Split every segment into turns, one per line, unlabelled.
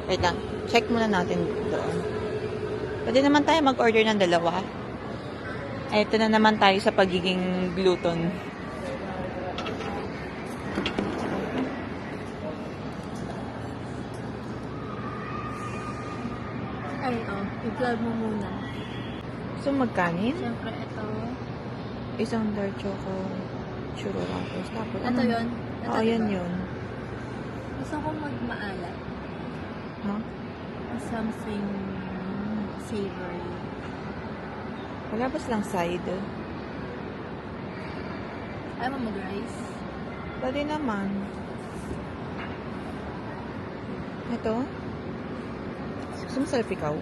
Wait lang. Check muna natin doon. Pwede naman tayo mag-order ng dalawa. Ito na naman tayo sa pagiging glutton.
Ay, i-vlog mo muna.
So, magkanin?
Siyempre, ito.
Isang dark choco churro wrappers. Tapos,
Ito yun? Ito,
Oo, yan
diba?
yun.
Gusto ko magmaalat.
Ha?
Something savory.
Wala ba silang side?
Ayaw mo mag-rice?
Pwede naman. Ito? Gusto mo sa ikaw?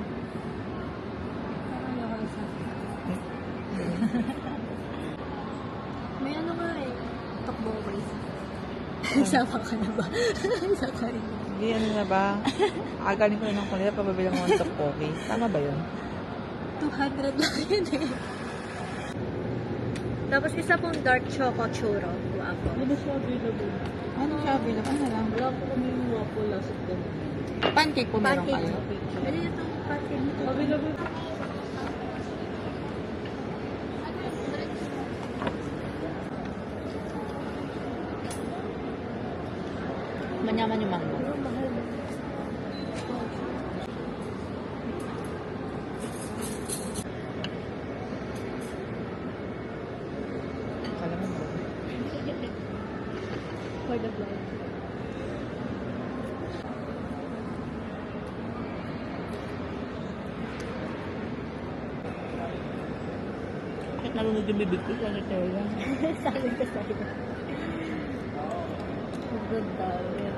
Parang ayoko na sa May ano nga eh. Takbo rice. Isama ka na ba? Isa ka rin.
Hindi, ano na ba? Agaling ko na ng kanila, pababilang mo ng tteokbokki. Tama ba yun?
200 lang yun eh. Tapos isa pong dark choco churro. Guwapo.
Ano siya available?
Ano siya available? Ano lang?
Wala po kami yung waffle last of them.
Pancake po meron
Pancake.
kayo.
Pwede itong pancake nito.
Available.
Manyaman yung mango.
Mahal.
Kala mo ba?
For the vlog.
Bakit nalunod yung bibig ko? Bakit tayo lang?
Sabi ko sa'yo. Good daw. Yeah.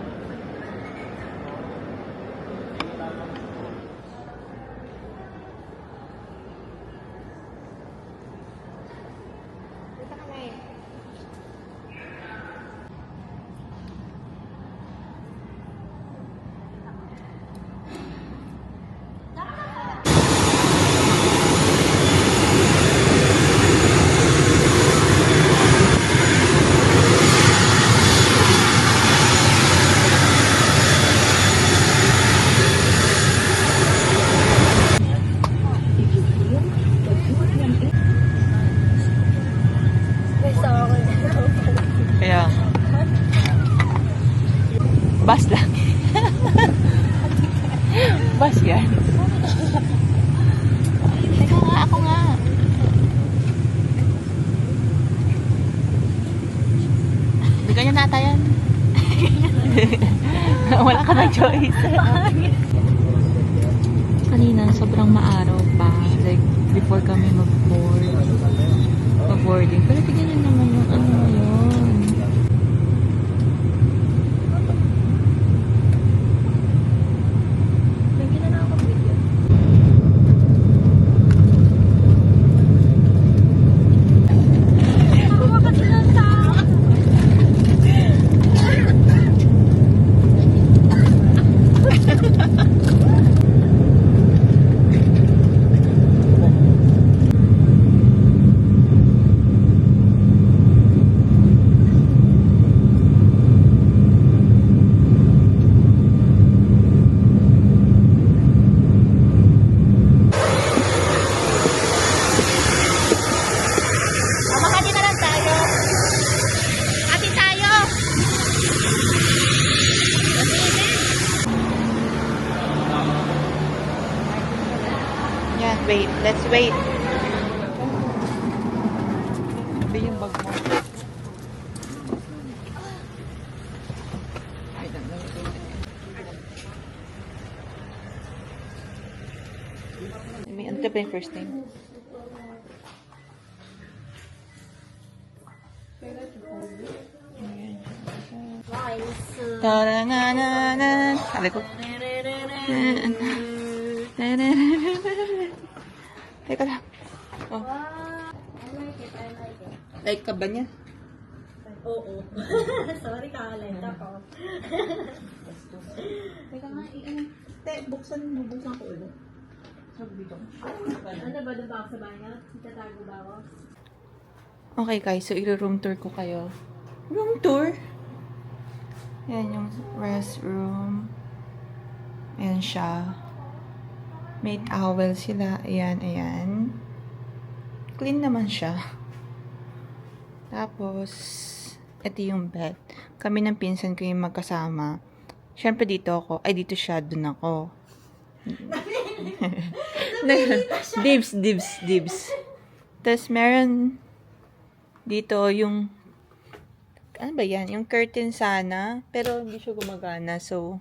May sawa ko na.
Kaya, bus lang. Bus yan. Teka nga, ako nga. Hindi ganyan nata yan. Wala ka ng choice. Kanina, sobrang maaraw pa. Like, before kami mag-boarding. Pero tignan nyo naman yung ano yun.
Lagyan na ako video. Kumakat na tao. Makati na lang tayo. Ati tayo.
Yeah, wait. Let's wait. Ito yung bag mo. I don't know. Ano ka pa yung first name? Ta-da-na-na-na. Sabi ko. Teka lang. Oh. Like ka ba niya?
Oo. Sorry, kakalent ako.
Teka nga, buksan ko ulit.
Ano ba, diba ako sa banyo? Itatago ba ako?
Okay guys, so i-room tour ko kayo. Room tour? Yan yung restroom. Ayan siya. May towel sila. Ayan, ayan. Clean naman siya. Tapos, ito yung bed. Kami ng pinsan ko yung magkasama. Siyempre dito ako. Ay, dito siya. Dun ako. Dibs. Tapos, meron dito yung ano ba yan? Yung curtain sana. Pero, hindi siya gumagana. So,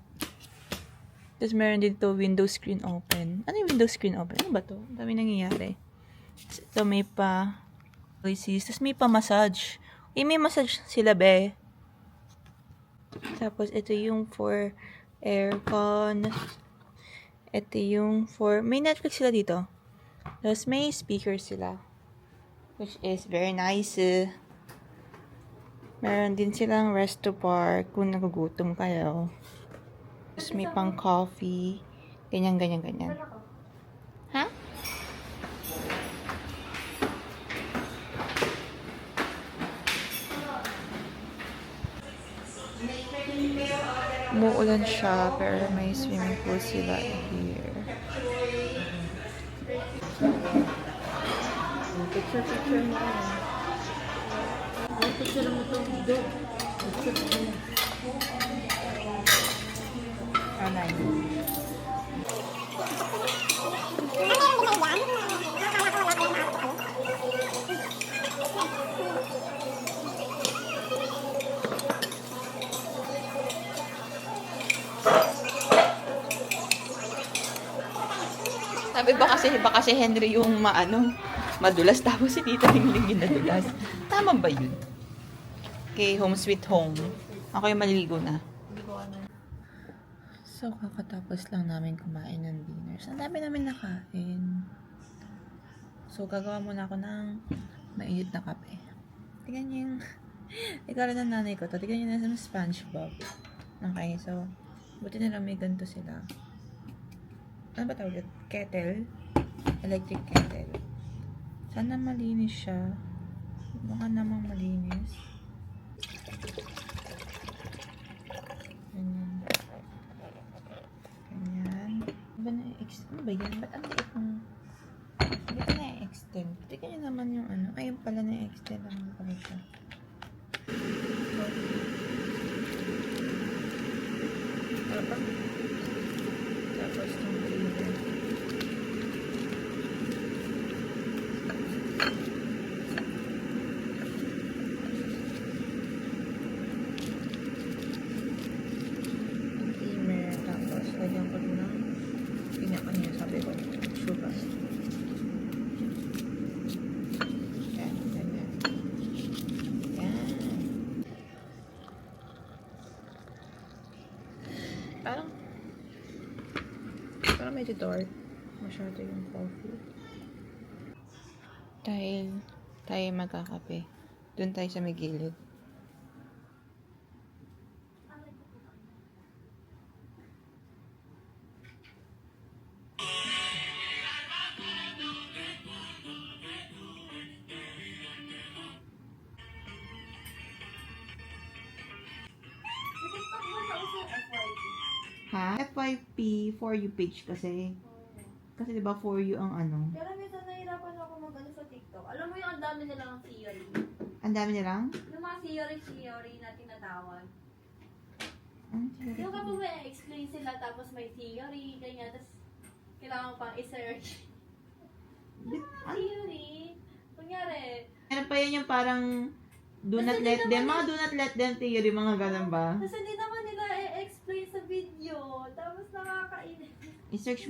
tapos meron dito window screen open. Ano yung window screen open? Ano ba to? Ang dami nangyayari. Ito may pa voices. Tapos may pa massage. May massage sila, be. Tapos ito yung for aircon. Ito yung for... May Netflix sila dito. Tapos may speaker sila. Which is very nice. Meron din silang resto park kung nagugutom kayo. Tapos may pang coffee. Ganyan. Ha? Umuulan siya, pero may swimming pool sila here.
Picture mo. Ay, picture mo to. Do. Picture mo.
Anay. Sabi ba kasi Henry yung madulas, tapos si Tita Lingling yung nadulas. Tama ba yun? Okay, home sweet home. Ako yung maliligo na. So, kakatapos lang namin kumain ng dinner. So, ang dami namin nakain. So, gagawa muna ako ng mainit na kape. Tignan niyo yung... Ikaw ng nanay ko to. Tignan niyo na sa SpongeBob. Okay, so, buti na lang may ganito sila. Ano ba tawag? Kettle. Electric kettle. Sana malinis siya. Baka namang malinis. Ganyan. Ano ba yan? Ba't ang liit mo? Hindi ka na-extend. Tignan niyo naman yung ayun pala na-extend naman pala siya. Tapos itong cleaner. Steamer. Tapos lagyan ko na pinakanya sabi ko sugar. Yan. Parang medyo dark. Masyado yung coffee. Dahil tayo magkakape, doon tayo sa may gilid. Ha? FYP for you page kasi. Kasi 'di ba for you ang
Pero minsan nahirapan ako mag-ano sa TikTok. Alam mo yung ang dami nilang theory.
Ang dami nilang?
Yung mga theory na tinatawag.
Ano
Yung kapag may explain sila tapos may theory, ganyan, tapos kailangan pang i-search. Theory? Kunyari,
Ano pa yan yung parang do not let them, mga do not let them theory, mga ganun ba?
tapos hindi naman nila i-explain sa video, tapos nakakainis.
I-search